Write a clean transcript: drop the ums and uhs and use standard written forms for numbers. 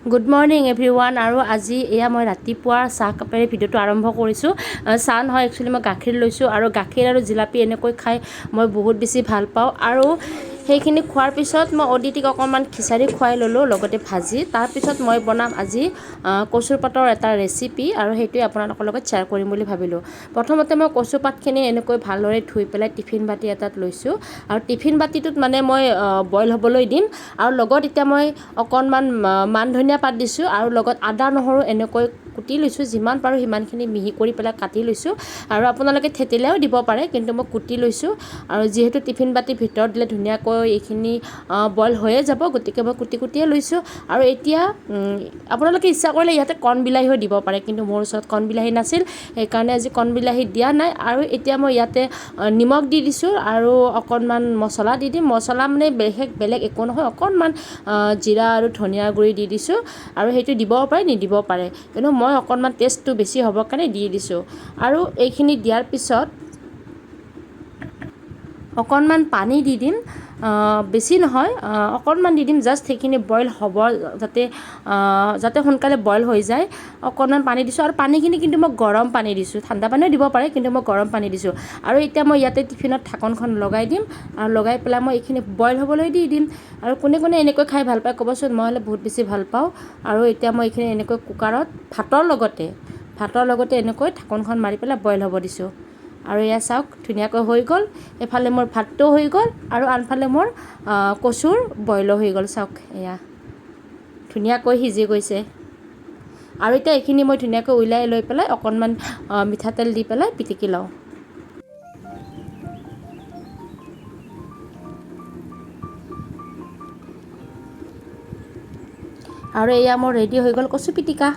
Good morning everyone. আৰু আজি এয়া মই ৰাতিপুৱাৰ চাহ কাপেৰে ভিডিঅ'টো আৰম্ভ কৰিছোঁ। চাহ নহয়, একচুৱেলি মই গাখীৰ লৈছোঁ আৰু গাখীৰ আৰু জিলাপি এনেকৈ খাই মই বহুত বেছি ভাল পাওঁ। আৰু সেইখিনি খোৱাৰ পিছত মই অদিতিক অকণমান খিচাৰি খুৱাই ল'লোঁ, লগতে ভাজি। তাৰপিছত মই বনাম আজি কচুৰ পাতৰ এটা ৰেচিপি আৰু সেইটোৱে আপোনালোকৰ লগত শ্বেয়াৰ কৰিম বুলি ভাবিলোঁ। প্ৰথমতে মই কচু পাতখিনি এনেকৈ ভালদৰে ধুই পেলাই টিফিন বাতি এটাত লৈছোঁ আৰু টিফিন বাতিটোত মানে মই বইল হ'বলৈ দিম। আৰু লগত এতিয়া মই অকণমান মান ধনিয়া পাত দিছোঁ আৰু লগত আদা নহৰু এনেকৈ কুটি লৈছোঁ, যিমান পাৰোঁ সিমানখিনি মিহি কৰি পেলাই কাটি লৈছোঁ। আৰু আপোনালোকে থেতেলিয়াও দিব পাৰে, কিন্তু মই কুটি লৈছোঁ। আৰু যিহেতু টিফিন বাতিৰ ভিতৰত দিলে ধুনীয়াকৈ এইখিনি বইল হৈয়ে যাব, গতিকে মই কুটি কুটিয়ে লৈছোঁ। আৰু এতিয়া আপোনালোকে ইচ্ছা কৰিলে ইয়াতে কণ বিলাহীও দিব পাৰে, কিন্তু মোৰ ওচৰত কণ বিলাহী নাছিল, সেইকাৰণে আজি কণ বিলাহী দিয়া নাই। আৰু এতিয়া মই ইয়াতে নিমখ দি দিছোঁ আৰু অকণমান মছলা দি দিম। মছলা মানে বেলেগ একো নহয়, অকণমান জিৰা আৰু ধনিয়াৰ গুড়ি দি দিছোঁ। আৰু সেইটো দিবও পাৰে, নিদিবও পাৰে, কিন্তু মই অকণমান টেষ্টটো বেছি হ'বৰ কাৰণে দি দিছোঁ। আৰু এইখিনি দিয়াৰ পিছত অকণমান পানী দি দিম, বেছি নহয়, অকণমান দি দিম, জাষ্ট সেইখিনি বইল হ'ব, যাতে সোনকালে বইল হৈ যায়। অকণমান পানী দিছোঁ আৰু পানীখিনি কিন্তু মই গৰম পানী দিছোঁ, ঠাণ্ডা পানীও দিব পাৰে, কিন্তু মই গৰম পানী দিছোঁ। আৰু এতিয়া মই ইয়াতে টিফিনত ঢাকনখন লগাই দিম আৰু লগাই পেলাই মই এইখিনি বইল হ'বলৈ দি দিম। আৰু কোনে কোনে এনেকৈ খাই ভাল পায় ক'বচোন, মই হ'লে বহুত বেছি ভাল পাওঁ। আৰু এতিয়া মই এইখিনি এনেকৈ কুকাৰত ভাতৰ লগতে এনেকৈ ঢাকনখন মাৰি পেলাই বইল হ'ব দিছোঁ। আৰু এয়া চাওক, ধুনীয়াকৈ হৈ গ'ল। এফালে মোৰ ভাতটো হৈ গ'ল আৰু আনফালে মোৰ কচুৰ বইলো হৈ গ'ল। চাওক, এয়া ধুনীয়াকৈ সিজি গৈছে। আৰু এতিয়া এইখিনি মই ধুনীয়াকৈ উলিয়াই লৈ পেলাই অকণমান মিঠাতেল দি পেলাই পিটিকি লওঁ। আৰু এয়া মোৰ ৰেডি হৈ গ'ল কচু পিটিকা।